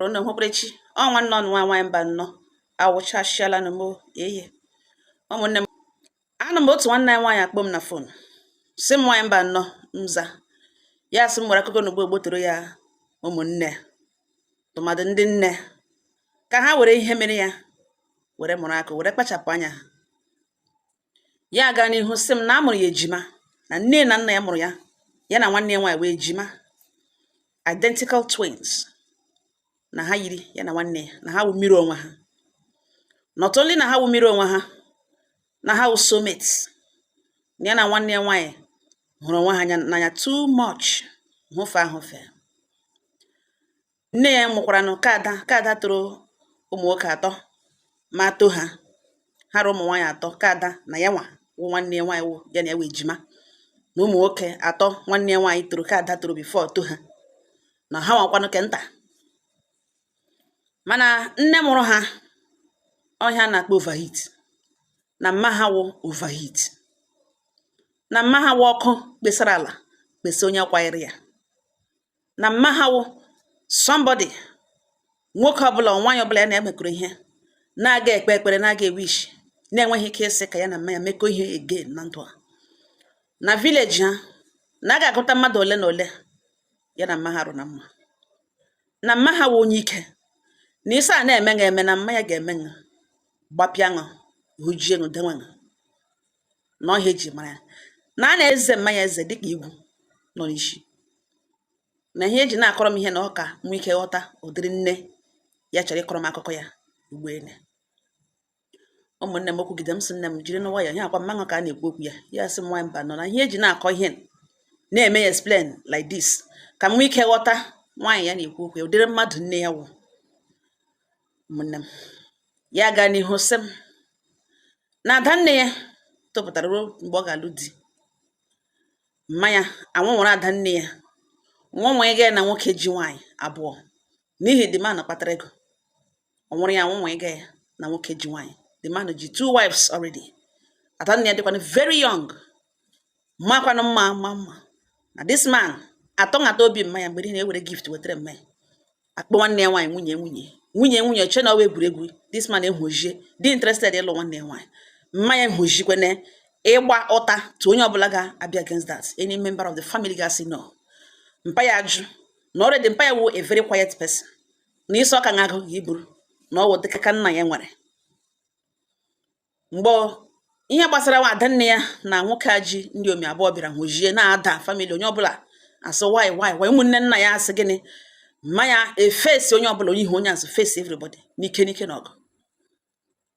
Ono hokrechi o nwanne ọnụ nwa nwaanyị mba nnọọ awụchasịala na mo ehe ụmụnne m anụ m otu nwanne anyị nwaanyị akpọ m na fon si m nwaanyị mba nnọọ mza ya sị m nwere akụkọ n'ugbo gbotoro ya ụmụnne tụmadụ ndị nne ka ha were ihe mere ya were mụrụ akụ were kpachapụ anya ya gaa n'ihu sị m na a mụrụ ya ejima na nne na nna ya mụrụ ya ya na nwanne ya nwaanyị wee ejima identical twins na ha yiri ya na nwanne ya na ha wụ mmiri onwe ha not only na ha wụ mmiri onwe ha na ha wụ soulmates ya na nwanne ya nwaanyị hụrụ onwe ha n'anya too much hụfe ahụfe nne ya mụkwara nụ ka ada toro ụmụ nwoke atọ ma too ha hara ụmụ nwaanyị atọ ka ada na ya nwa wụ nwanne ya nwaanyị wụ ya na ya wụ ejima na ụmụ nwoke atọ nwanne ya nwaanyị toro ka ada toro before too ha na ha nwakwanụ ke nta mana nne mụrụ ha ọhịa na-akpọ overheat na mma ha wụ overheat na mma ha wụ ọkụ kpesara ala kpesa onye kwanyere ya na mma ha wụ somebody nwoke ọbụla nwaanyị ọbụla ya na-emekọrọ ihe na-aga ekpe ekpere na-aga ewish na-enweghị ike ịsị ka ya na mma ya mekọ ihe again na ndụ a na village ha na-aga agụta mmadụ ole na ole ya na mma ha rụ na mma na mma ha wụ onye ike na isi a na-eme eme na mma ya ga-eme ṅụ gbapịa ṅụ hụjie ṅụ denwe ṅụ na ọhịa eji mara ya na a na-eze mma ya eze dịka igwu nọ n'isi na ihe eji na-akọrọ m ihe na ọka nwe ike ghọta ụdịrị nne ya chọrọ ịkọrọ m akụkọ ya ugboele ụmụnne m okwugide m sị nne m jiri n'ụwa ya akwa mmanụ ka a na-ekwu okwu ya ya sị m nwaanyị mba nọ na ihe eji na-akọ ihe na-eme ya explain like this ka m nwee ike ghọta nwaanyị ya na-ekwu okwu ya ụdịrị mmadụ nne ya wụ ụmụnne m ya gaa n'ihu sị m na ada nne ya topụtara ruo mgbe ọ ga-alụ di mma ya anwụnwụrụ ada nne ya nwa nwa ịga ya na nwoke ji nwaanyị abụọ n'ihi the man kpatara ego ọ nwụrụ ya nwa ịga ya na nwoke ji nwaanyị the man ji 2 wives already ada nne ya dịkwana very young makwanụ mma na this man atọ obi mma ya mgbe na-ewere gift wetara mma ya akpọ nwanne ya nwaanyị nwunye che na ọwa egwuregwu this man ehojie dị interested ịlụ nwanne ya nwaanyị mma ya ehojikwene ịgba ụta to onye ọbụla ga-abịa against that any member of the family ga-asị no mpa ya ajụ na already mpa ya wụ a very quiet person na isi ọka na-agụ ga iburu na ọ wụ dịka ka nna ya nwere mgbe ihe gbasara nwa ada nne ya na nwoke aji ndị omi abụọ bịara hojie na-ada family onye ọbụla asị why ụmụnne nna ya asị gịnị mma ya efesi onye ọbụla onye ihe onye azụ face everybody n'ike na ọgụ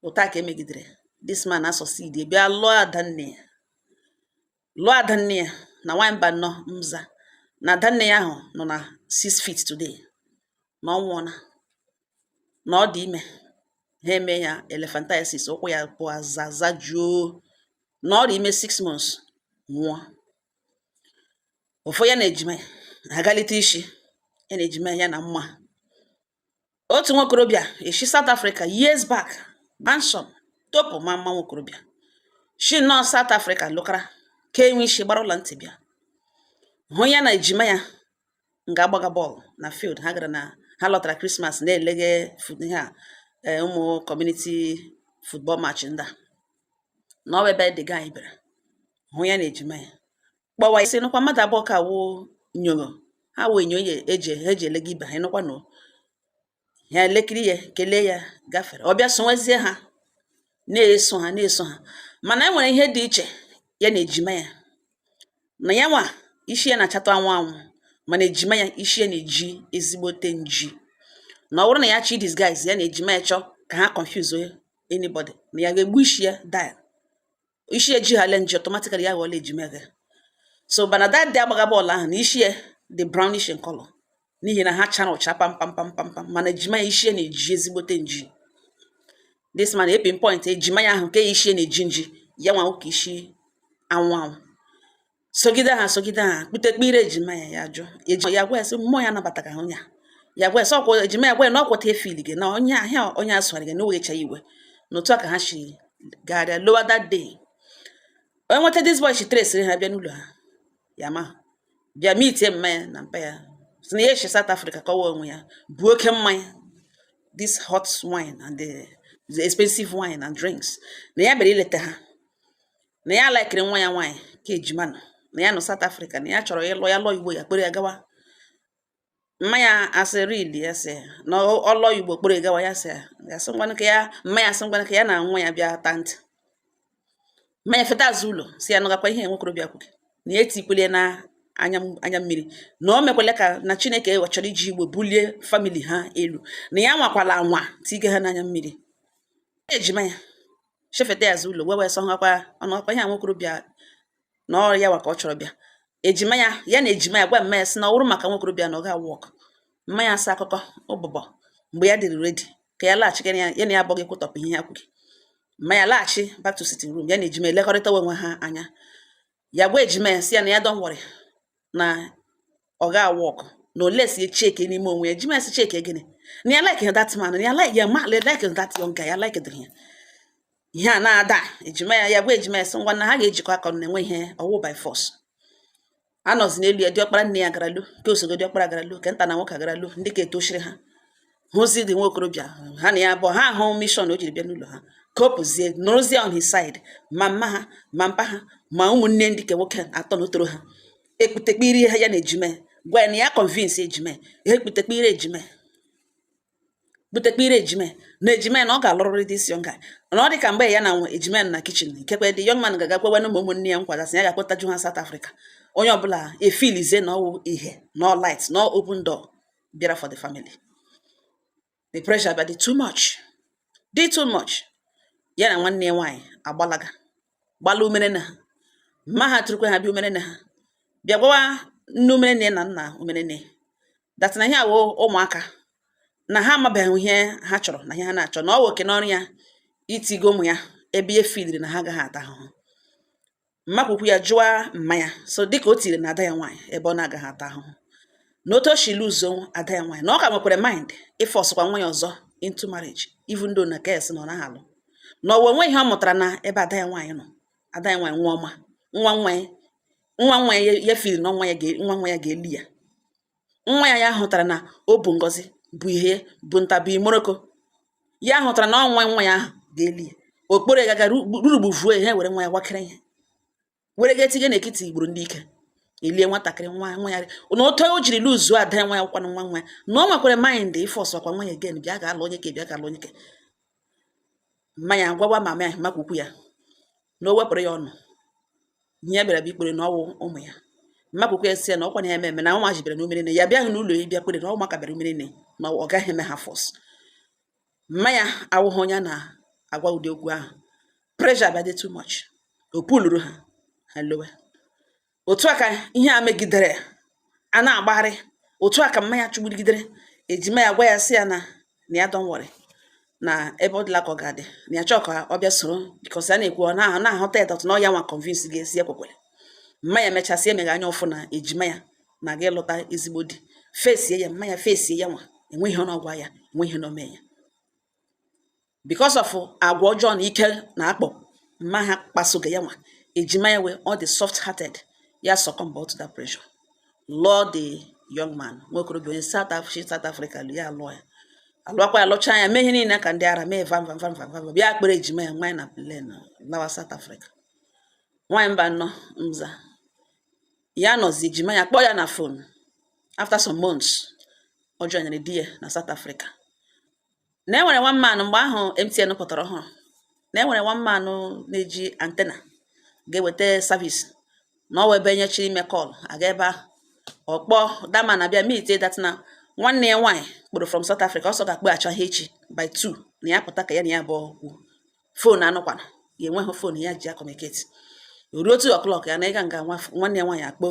ụta ka emegidere this man asọsid bịa lụọ ada nne ya na nwaanyị mba nnọọ mza na ada nne ya ahụ nọ na 6 feet today na ọ nwụọna na ọ dị ime ha eme ya elephantiasis ụkwụ ya bụ azaza juo na ọ dị ime 6 months nwụọ ụfọ ya na ejima ya agalite isi ya na ejima ya na mma otu nwokorobịa eshi South Africa years back handsome topu ma mma nwokorobịa shi nọ South Africa lụkara ka enwe isi gbara ụlọ ntị bịa hụ ya na ejima ya nga agbaga bọọlụ na field ha gara na ha lọtara Christmas na-eleghe ha ụmụ community football match ndị a na ọ ebe dị gaa ibere hụ ya na ejima ya kpọwa isi nụkwa mmadụ abụọ ka wụ nyonyo ha wụ enyo eji elega ibe ha nụkwa na ya elekiri ya kelee ya gafere ọ bịa sonwezie ha na-eso ha mana e nwere ihe dị iche ya na ejima ya na ya nwa isi ya na-achatụ anwụ mana ejima ya isi ya na-eji ezigbote nji na ọ bụrụ na ya chi disguise ya na ejima ya chọọ ka ha confuse anybody na ya ga-egbu isi ya die isi ya ji ghale nji automatically ya ghọọla ejima ya so bana that day agbaga bọọlụ ahụ na isi ya dị brownish in color n'ihi na ha chara ụcha pam mana ejima ya isi ya na-eji ezigbote nji this man pinpoint ejima ya ahụ nke isi ya na-eji nji ya nwa ụka isi anwụ sogide ha kputekpe ire ejima ya jụ ya gwa ya sị mmụọ ya anabata ka onye ya gwa ya sị ọkwa ejima ya gwa ya na ọkwọta efili gị na onye ahịa onye asụgharị gị na owecha iwe n'otu a ka ha si garịa lower that day onye nweta this boy shi tresịrị ha bịa n'ụlọ ha ya ma bịa mitie mma ya na mpa ya So na yeshi South Africa ka onwe ya bu oke mmanya, this hot wine and the expensive wine and drinks. Na ya bịara ileta ha. Na ya laikiri nwa ya nwaanyị ka ejima nọ. Na ya nọ South Africa, na ya chọrọ ịlụ ya lụọ Igbo ya kpere ya gawa. Mmanya asị really ya sị na ọlọ Igbo kpere ya gawa ya sị ngwanụ ka ya mmanya asị ngwanụ ka ya na nwa ya bịa ta ntị. Mmanya feta azụ ụlọ si ya nọgakwa ihe nwokorobịa kwuke. Na ya etikwele na anya mmiri na o mekwele ka na Chineke chọrọ iji Igbo bulie family ha elu, na ya nwakwala anwa tige ha n'anya mmiri. Ejima ya shefete ya azụ ụlọ wewe sọ ngakwa ọnọkwa ihe nwokorobịa na ọ ya wa ka ọ chọrọ bịa. Ejima ya na ejima ya gwa mmanya sị na ọ wụrụ maka nwokorobịa na ọ ga work. Mmanya asa akụkọ ụbụbọ mgbe ya dịrị ready ka ya laghachi ya na ya abụghị kwutọpụ ihe ya kwughị. Mmanya laghachi back to sitting room, ya na ejima elekọrịta onwe ha anya. Ya gwa ejima ya sị ya na ya don't worry na ọ ga work na olesi cheke n'ime onwe ya. Ejima ya sị cheke gịnị na ya like that man, na ya like ya ma like that young guy, ya like ya. Ihe a na-ada ejima ya gwa ejima ya sị ngwa na ha ga-ejikọ aka na enwe ihe ọwụ by force. Anọzi n'elu ya diọkpara nne ya gara lu, ka osogo diọkpara gara lu, ka nta na nwoke gara lu, ndị ka etochiri ha hụzi dị nwokorobịa ha na ya abụọ ha ahụ mission o jiri bịa n'ụlọ ha ka o pụzie nọrọzie on his side, ma mma ha ma mpa ha ma ụmụnne ndị ke nwoke atọ n'otoro ha ekputekpiri ha ya na ejima gwa na ya convince ejima ekputekpiri ejima butekpiri ejima na ejima na ọ ga-alụrịrị this young guy. Na ọ dị ka mgbe ya na ejima na kitchen nkekwe dị young man ga-agakwewe na ụmụnne ya nkwagasị ya ga-akpọtaju ha South Africa. Onye ọbụla efilize na ọwụ ihe no light no open door bịara for the family. The pressure but too much ya na nwanne ya nwaanyị agbalaga gbala umere na ha mma ha turukwe ha bịa umere na ha bịa gwawa nne umere nne na nna umere nne that na ihe awụ ụmụaka na ha amabeghị ihe ha chọrọ na ihe ha na-achọ, na ọ woke n'ọrụ ya itigo ụmụ ya ebe ihe filiri na ha agaghị ata ahụhụ. Mmakwukwu ya jụwa mmanya so dịka o tiri na ada ya nwaanyị ebe ọ na-agaghị ata ahụhụ, na otu o shi luzo ada ya nwaanyị na ọ ka nwekwara mind ịfọsụkwa nwa ya ọzọ into marriage even though na kes nọ na halụ na ọwa onwe ihe ọ mụtara na ebe ada ya nwaanyị nọ. Ada ya nwaanyị nwa ọma nwa nwa ya fili na nwa ya ga-eli ya. Nwa ya hụtara na o bụ ngọzi bụ ihe bụ ntabi moroko ya hụtara na nwa ya ahụ ga-eli ya. Okporo gaga rurugbuvuo ihe were nwa ya gwakere ihe were ga-etinye n'ekiti igburu ndị ike elie nwatakịrị nwa ya na otu o jiri luzuo ada ya nwa ya kwana nwa ya na o nwekwara mind ịfọsụ akwa nwa ya again bịa ga-alụ onye ke bịa ga-alụ onye ke. Mmanya gwawa mama ya Mmakwukwu ya na o wepụrụ ya ọnụ ihe ya bịara bịa ikpere na ọwụ ụmụ ya. Mmakwukwu ya sị ya na ọkwa na ya eme na nwa ji bịara n'umere nne ya bịaghị n'ụlọ ya bịa kpere na ụmụaka bịara umere nne na ọ gaghị eme ha force. Mmanya awụghị onye na agwa ụdị okwu ahụ. Pressure bịa dị too much, o puluru ha lowe. Otu aka ihe a megidere a na-agbagharị, otu aka mmanya chụgbugidere ejima ya gwa ya sị ya na ya don't worry na ebe ọ dịla ka ọ ga-adị na ya chọọ ka ọ bịa soro because a na-ekwu ọ na-ahụta ya na ọ ya nwa convince ga-esi ekwekwere. Mmanya mechasị emeghe anya ọfụ na ejima ya na ga ịlụta ezigbo di fesie ya mmanya fesie ya nwa enweghị ihe n'ọgwa ya enweghị ihe n'ome ya because of agwa ọjọọ na ike na akpọ mma ha kpasoga ya nwa. Ejima ya we all the soft hearted ya succumb to that pressure. Lord the young man nwokorobịa onye South Africa ya alụọ ya alụakwa ya lụcha ya mee ihe niile ka ndị ara mee vam bịa kpere ejima ya nwaanyị na plane lawa South Africa. Nwaanyị mba nọ mza ya nọzi ejima ya kpọọ ya na phone after some months ọ joinere di ya na South Africa. Na enwere one man mgbe ahụ MTN pụtara ọhụrụ na enwere one man na-eji antena ga-eweta service na ọwa ebe nyechi ime call aga ebe ahụ ọkpọ dama na bịa meet that na nwanne ya nwaanyị kpọrọ from South Africa ọsọ ga-akpọghachi ha echi by 2 na ya pụta ka ya na ya abụọ kwuo. Phone anụkwana ya enweghị phone ya ji communicate. Ruo 2 o'clock ya na ịga nga nwanne ya nwaanyị akpọ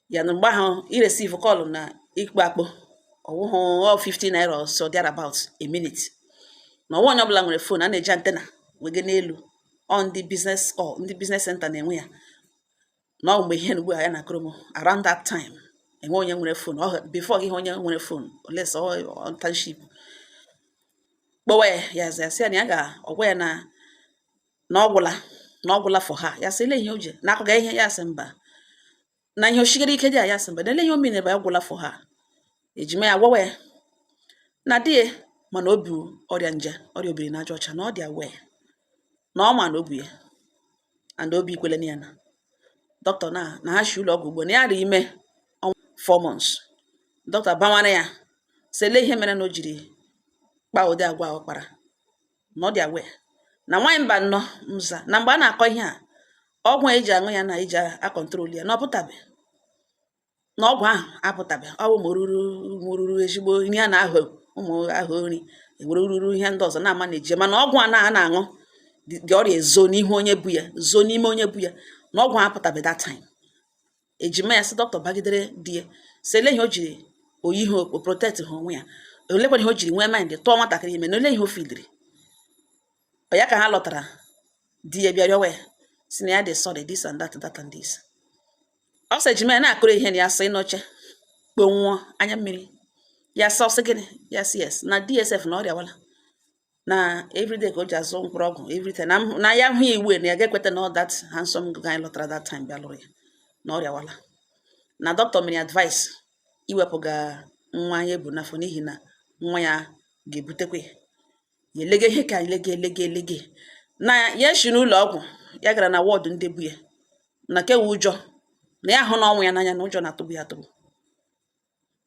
ya na mgbe ahụ ireceive call na ikpe akpọ ọwụhụ 15 naira or so there about a minute na ọnwa onye ọbụla nwere phone a na-eji antena wege n'elu on ndị business call ndị business center na-enwe ya na mgbe ihe ugbu a ya na kromo around that time enwe onye nwere phone before gị onye nwere phone unless on township kpọwa ya sị na ya ga-ọgwa ya na ọgwụla for ha ya sị ile ihe oje na-akọga ihe ya sị mba na ihe oshigara ike dị a ya sị mgbe nele ihe omine bụ agwụla for ha ejima ya gwawa ya na di ya mana o bu ọrịa nje ọrịa obiri n'aja ọcha na ọ dị aware na ọ ma na o bu ya and obi ikwele na ya na dọkịta na ha shi ụlọ ọgwụ ugbo na ya dị ime 4 months dọkịta bawara ya sele ihe mere na o jiri kpaa ụdị agwa ọ kpara na ọ dị aware na nwaanyị mba nnọ mza na mgbe a na-akọ ihe a ọgwụ a eji aṅụ ya na eji akọntrol ya na ọpụtabe na ọgwụ ahụ apụtabe ọwụ mụrụrụ ezigbo nri a na-ahụ ụmụ ahụ nri enwere ururu ihe ndị ọzọ na-ama na-eje mana ọgwụ a na-aṅụ dị ọrịa ezo n'ihu onye bu ya zoo n'ime onye bu ya na ọgwụ ahụ apụtabe that time ejima ya sị dọkịta bagidere di ya sele ihe o jiri oyi ihe o protect ha onwe ya olekwana ihe o jiri nwee mind tụọ nwatakịrị ime na ole ihe o fidiri ya ka ha lọtara di ya bịa rịọwa ya si na ya dị sorry this and that and this ọ sị ejima ya na-akụrụ ihe na ya sị n'oche kponwụọ anya mmiri ya sị ọsị gịnị ya sị yes na DSF na ọrịa wala na everyday ka o ji azụ mkpụrụ ọgwụ everyday na ya hụ iwu na ya ga-ekweta na that handsome guy lọtara that time bịa lụrụ ya na ọrịa wala na dọkịta mere advice iwepụga nwa ya ebu n'afọ n'ihi na nwa ya ga-ebutekwa ya elege ihe ka elege na ya shi n'ụlọ ọgwụ ya gara na wọdụ ndị bu ya na kewe ụjọ na ya hụ na ọnwụ ya n'anya na ụjọ na-atụgbu ya atụgbu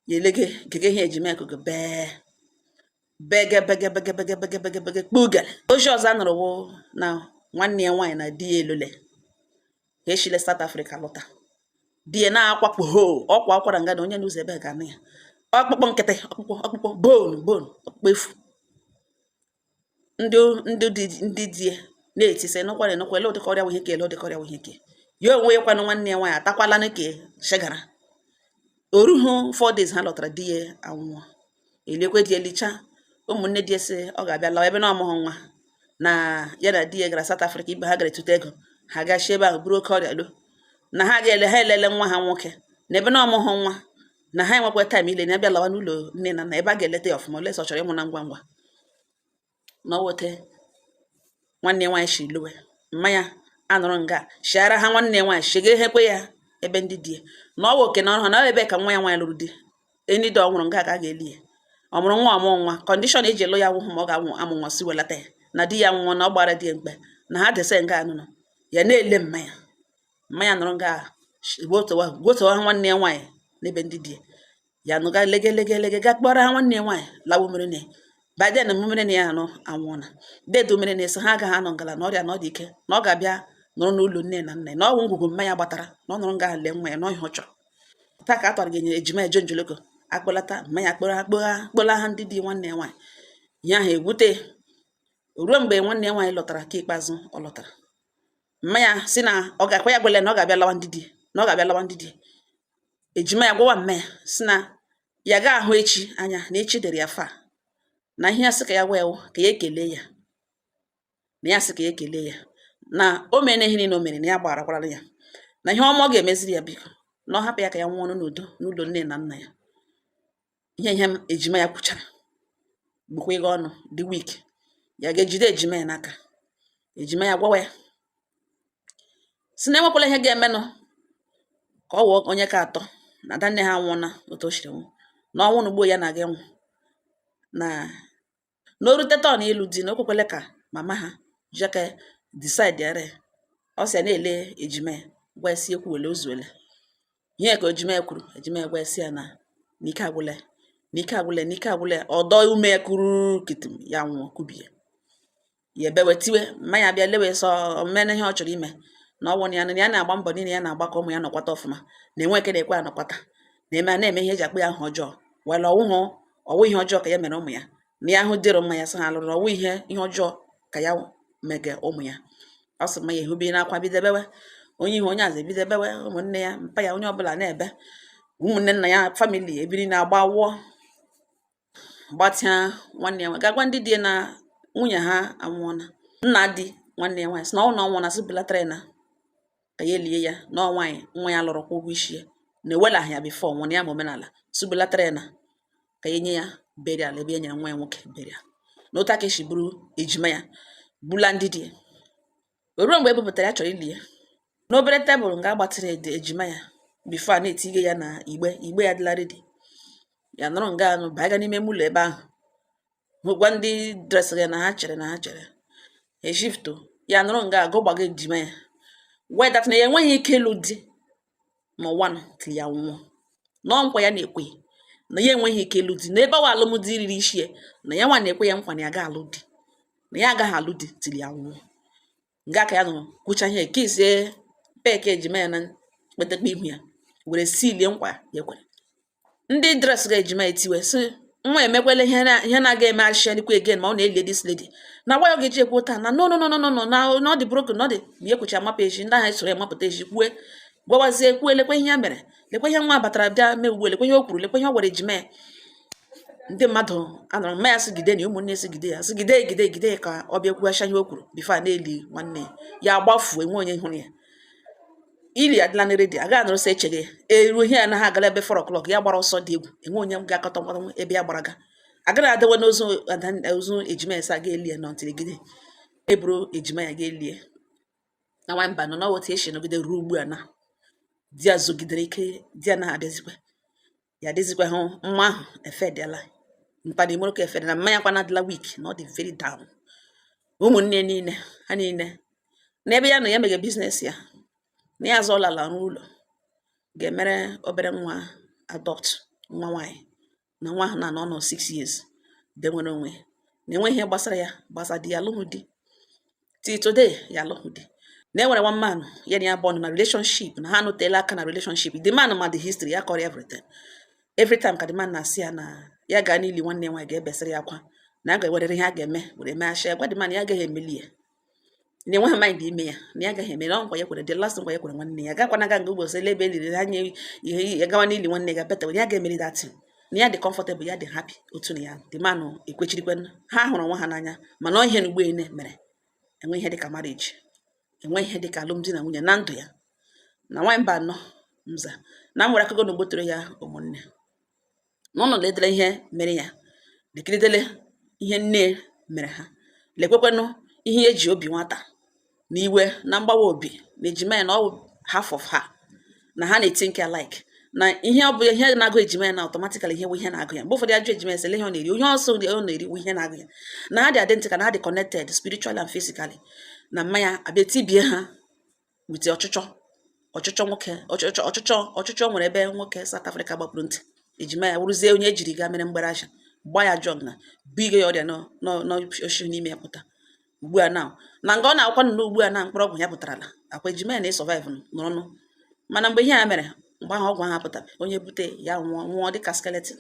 ya elege gege ihe ejime ekugo bege kpugere ozi ọzọ a nụrụ wụ na nwanne ya nwaanyị na di ya elole ka eshile South Africa lọta di ya na-akwakpo ọkwa akwara nga na onye n'ụzọ ebe ga-anụ ya ọkpụkpọ nkịtị ọkpụkpọ bone ọkpụkpọ efu ndị di ya na-eti sị nụkwara enụkwa ele ụdịka ọrịa ihe ụdịka ọrịa ihe ke ya onwe ya kwanụ nwanne ya nwaanyị atakwala na ke shegara oruhu 4 days ha lọtara di ya anwụọ elekwe di elicha ụmụnne di ya sị ọ ga-abịa lawa ebe na ọmụghị nwa na ya na di ya gara South Africa ibe ha gara etute ego ha gachi ebe ahụ bụrụ oke ọrịa lo na ha elele nwa ha nwoke na ebe na ọmụghị nwa na ha enwekwa taịm ile na abịa lawa n'ụlọ nne na nna ebe a ga-eleta ya ọfụma olesa ọ chọrọ ịmụ na ngwa ngwa na ọwote nwanne nwaanyị shi lowe mmanya anụrụ nga shiara ha nwanne nwaanyị shige ehekwe ya ebe ndị di ya na ọwa oke na ọrụ ha na ebe ka nwa ya nwaanyị lụrụ di enyi dị ọnwụrụ nga ka a ga-eli ya ọ mụrụ nwa ọmụọ nwa kọndishọn eji elu ya nwụhụ ma ọ ga-amụ amụ nwa si welata ya na di ya nwụọ na ọ gbara di ya mkpe na ha dese nga anụnụ ya na-ele mmanya nụrụ nga gwotowa ha nwanne ya nwaanyị n'ebe ndị di ya nụga lege ga kpọrọ ha nwanne ya nwaanyị lawo mere na baden mmere na ya anụ anwụọna dedo mere na-eso ha agaghị anọ ngala na ọrịa na ọ dị ike na ọ ga-abịa nọrọ n'ụlọ nne na nna na ọgwụ ngwugwu mmanya gbatara na ọ nọrọ nga lee nwa ya na ọhịa ọ chọrọ taa ka a tọrọ ga-enye ejima ejo njoloko akpọlata mmanya akpọla ha ndị di nwanne ya nwaanyị ya ahụ egwute ruo mgbe nwanne ya nwaanyị lọtara ka ikpeazụ ọ lọtara mmanya si na ọ ga-akwa ya gwele na ọ ga-abịa lawa ndị di ejima ya gwawa mmanya si na ya ga ahụ echi anya na echi dere ya fa na ihe asị ka ya wee ka ya ekele ya na ya sị ka ya ekele ya na o mere ihe niile o mere na ya gbarakwara ya na ihe ọma ọ ga-emeziri ya biko na ọ hapụ ya ka ya nwụọ n'udo n'ụlọ nne na nna ya ihe ejima ya kwuchara bụkwa ịga ọnụ dị wik ya ga-ejide ejima ya n'aka ejima ya gwawa ya si na enwekwala ihe ga-emenụ ka ọ wụọ onye ka atọ na ada nne ha nwụọna otu o siri nwụ na ọnwụ na ugbo ya na-aga enwụ na o rute tọn ịlụ di na o kwekwele ka mama ha jeke decide ere ọ sị ya na-ele ejima ya gwa esi ekwu wele ozuele ihe ka ejima ya kwuru ejima ya gwa esi ya na n'ike agwụle ọdọ ume ya kuru kitim ya nwụọ kubie ya ebewetiwe mmanya bịa lewe sọ omene ihe ọ chọrọ ime na ọnwụ na ya na-agba mbọ niile ya na-agba ka ụmụ ya nọkwata ọfụma na enwe eke na-ekwe anọkwata na-eme ihe eji akpụ ya ahụ ọjọọ were ọwụ ihe ọjọọ ka ya mere ụmụ ya na ya ahụ dịrị mma ya sị ha lụrụ ọwụ ihe ọjọọ ka ya mege ụmụ ya ọ sị mmanya ehubiri n'akwa bidebewe onye ihe onye azụ ebidebewe ụmụnne ya mpa ya onye ọbụla na-ebe ụmụnne nna ya famili ebiri na-agba wụọ gbatịa nwanne ya ga-agwa ndị di na nwunye ha anwụọna nna di nwanne ya nwaanyị sị na ọ na ọnwụọna sị belatara ya na ka ya elie ya na nwaanyị nwa ya lụrụ kwa ụgwọ isi ya na-ewelaghị ya bifọ nwụrụ ya ma omenala sụbelatara ya na ka ya nye ya berial ebe ya nyere nwa ya nwoke berial na otu aka esi bụrụ ejima ya bula ndị di ya ruo mgbe e bupụtara ya chọrọ ili ya n'obere tebụl nga agbatịrị ejima ya before a na-etinye ya na igbe ya dịla ready, ya nọrọ nga anụ baa n'ime ụlọ ebe ahụ hụkwa ndị dresịrị ya na ha chere eshifto ya nọrọ nga gụgbago ejima ya wee dat na ya enweghị ike ịlụ di n'ụwa till ya nwụọ, nọọ nkwa ya na-ekwe na ya enweghị ike ịlụ di, na ebe awa alụmdi riri isi ya na ya nwa na-ekwe ya nkwa na ya agaghị alụ di, na ya agaghị alụ di till ya nwụọ. Nga ka ya nọ kwucha ihe kizie peke ejima ya na kpetekpe ihu ya were silie nkwa ya kwere. Ndị dresịrị ejima etiwe sị nwa emekwela ihe na-aga eme ashịalikwa again ma ọ na-eli this lady na gwa ya ga-eji ekwu taa na no na ọ dị broken, na ọ dị ma ya kwuchi amapụ eji ndị ahụ esoro ya mapụta eji kwue gwawazie kwuo lekwe ihe ya mere, lekwe ihe nwa batara bịa mee ugbu, lekwe ihe o kwuru, lekwe ihe o gwara ejima ya. Ndị mmadụ anọrọ mma ya sị gide na ụmụnne sị gide ya sị gide ka ọ bịa kwughasha ihe o kwuru bifo a na-eli nwanne ya agbafuo enwe onye hụrụ ya. Ili adịla na redio aga anọrọ sị echeghe eruo ihe ya na ha agala ebe 4 o'clock ya gbara ọsọ dị egwu enwe onye ga-akọta mkpọrọ ebe ya gbara ga agaghị adịwa n'ozu ejima ya sa ga elie na ntịrị gide eburu ejima ya ga elie na nwamba nọ n'otu esi nọgide ruo ugbu a na di ya zogidere ike, di ya na-adịzikwa hụ mma ahụ efedela mkpana imoro ka efede na mmanya kwa na-adịla weak na ọ dị very down. Ụmụnne niile ha niile n'ebe ya nọ ya mege biznes ya na ya azụ ọlala n'ụlọ ga-emere obere nwa adopt nwa nwaanyị na nwa ahụ na nọ 6 years de nwere onwe na enweghị ihe gbasara ya gbasa di ya alụghị di till today ya alụghị di na enwere one man ya na ya bond na relationship na ha nọtela aka na relationship. The man ma the history ya kọrọ everything. Every time ka the man na-asị ya na ya gaa n'ili nwanne nwaanyị ga-ebesịrị ya akwa na a ga-ewerere ihe a ga-eme were mee asha gwa the man ya agaghị emeli ya na enweghị mind ime ya na ya agaghị eme na nkwa ya kwere the last nkwa ya kwere nwanne ya gakwana aga nga ụbọchị ebe eliri ha nye ihe ya gawa n'ili nwanne ya beta ya ga-emeli that thing na ya dị comfortable ya dị happy otu na ya the man ekwechirikwe ha hụrụ nwa ha n'anya mana ọ ihe n'ugbo ene mere enwe ihe dịka marriage, enwe ihe dịka alụmdi na nwunye na ndụ ya na nwamba anọ mza na nwere akụkọ n'ugbo toro ya ụmụnne n'ọnọdụ edere ihe mere ya lekiridele ihe nne mere ha lekwekwenụ ihe eji obi nwata na iwe na mgbawa obi na ejima ya na ọ half of her na ha na-think alike na ihe ọ bụ ihe na-agụ ejima ya na automatically ihe bụ ihe na-agụ ya mgbe ụfọdụ ajụ ejima ya sele ihe ọ na-eri onye ọsọ ọ na-eri ihe na-agụ ya na ha dị identical na ha dị connected spiritually and physically na mmanya abịa tibie ha wite ọchịchọ nwoke ọchịchọ nwere ebe nwoke South Africa gbapụrụ ntị ejima ya wụrụzie onye ejiri gaa mere mgbere aja gba ya jọg na bigo ya ọrịa n'oshi n'ime ya pụta ugbu a na nga ọ na-akwụkwa nụ ugbu a na mkpụrụ ọgwụ ya pụtarala akwa ejima ya na-esurvive nọrọnụ mana mgbe ihe ya mere mgbe ahụ ọgwụ ahụ pụtara onye bute ya nwụọ dịka skeleton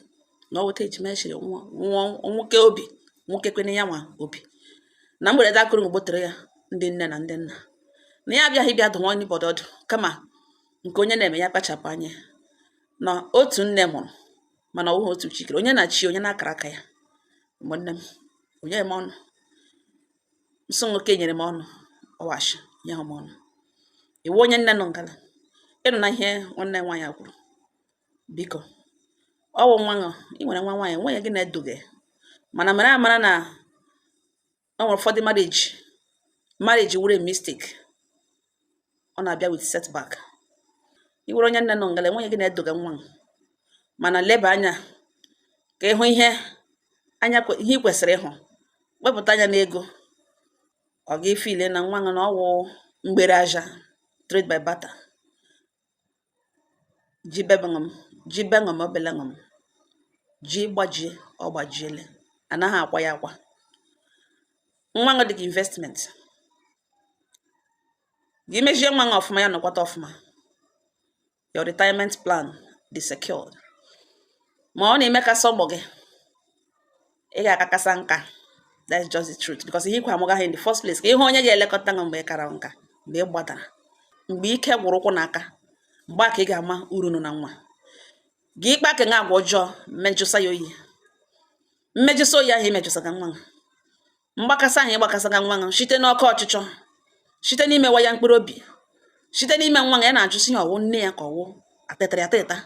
na ọ weta ejima ya chiri nwụọ nwoke obi nwoke kwene ya nwa obi na mgberede akụrụ gbotere ya ndị nne na ndị nna na ya abịaghị bịa dụnwa anybody ọdụ kama nke onye na-eme ya kpachapụ anya na otu nne mụrụ mana ọ bụghị otu chikere onye na-chi onye na-akara aka ya. Ụmụnne m onye m ọnụ nsọ nwoke nyere m ọnụ ọwashi nye m ọnụ iwu onye nne nọ ngala ịnụ na ihe nwanne nwaanyị kwuru biko ọwụ nwa ị nwere nwa nwaanyị nwaanyị gị na-edoge mana mara amara na ọ nwere ụfọdụ marriage were mistake ọ na-abịa with setback. Ị nwere onye nne nọ ngala nwaanyị gị na-edoga nwa mana leba anya ka ịhụ ihe ị kwesịrị ịhụ wepụta anya n'ego ọ ga-efe ile na nwa na ọwụ mgbere aja trade by barter ji beṅom obele ṅom ji gbajie ọ gbajiele anaghị akwa ya akwa. Nwa dị ka investment gị mejie nwa ọfụma ya nọkwata ọfụma your retirement plan dị secured ma ọ na-eme kasị ọgbọ gị ị ga-akakasa nka. That's just the truth because ihe ikwe amụgaghị in the first place ka ịhụ onye ga-elekọta gị mgbe ị kara nka mgbe ị gbadara mgbe ike gwụrụ ụkwụ n'aka mgbe ka ị ga-ama uru nọ na nwa gị ikpe aka nga agwa ọjọọ mmejụsa ya oyi mmejụsa oyi ahụ imejụsaga nwa mgbakasa ahụ ịgbakasaga nwa site n'ọkụ ọchịchọ site n'ime wa ya mkpụrụ obi site n'ime nwa ya na-ajụsị ya ọwụ nne ya ka ọwụ atịtara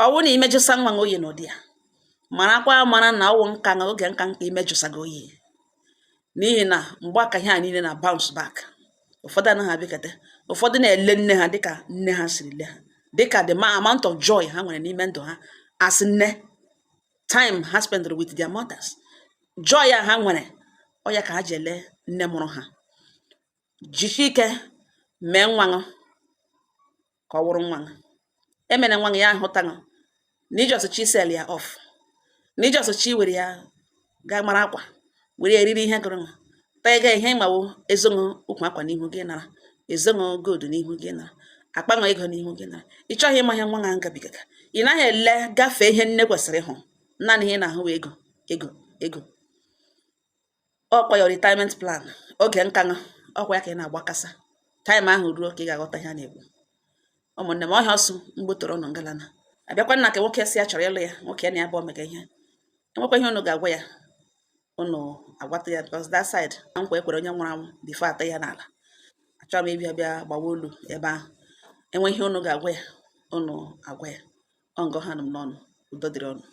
ọwụ na imejụsa nwa oyi n'ụdị ya mara na ọwụ nka na oge nka imejụsaga oyi n'ihi na mgbe aka ihe a niile na bounce back ụfọdụ anaghị abịakete ụfọdụ na-ele nne ha dịka nne ha siri le ha, dịka the amount of joy ha nwere n'ime ndụ ha as nne, time ha spent with their mothers, joy ya ha nwere, ọ ya ka ha ji ele nne mụrụ ha. Jisie ike mee nwa ṅụ ka ọ wụrụ nwa ṅụ. Emene nwa ṅụ ya ahụta ṅụ na ijọs chi sel ya off, na ijọs chi were ya gaa mara akwa, were ya eriri ihe gụrụ ṅụ, tega ihe ịmawo ezoṅụ ukwu akwa n'ihu gị nara, ezoṅụ gold n'ihu gị nara, akpaṅụ ego n'ihu gị nara. Ị chọghị ịma ihe nwa ṅụ gabigaga, ị naghị ele gafee ihe nne kwesịrị ịhụ, naanị ihe ị na-ahụ ego ego ego. Ọkwa your retirement plan, oge nka ṅụ, ọkwa ya ka ị na-agbakasa, taịm ahụ ruo ka ị ga-aghọta ihe a na-ekwu. Ụmụnne m, ọhịa ọsụ mgbotoro ụnụ ngalana abịakwa nna ka nwoke si ya chọrọ ịlụ ya, nwoke ya na ya bụ omega ihe, enwekwa ihe unu ga-agwa ya, unu agwata ya, because that side na nkwa ekwere onye nwụrụ anwụ bifo ata ya n'ala. Achọrọ m ịbịa bịa gbawa olu ebe ahụ. Enwe ihe unu ga-agwa ya, unu agwa ya. Ọ ngọ ha nụ m n'ọnụ. Udo dịrị ọnụ.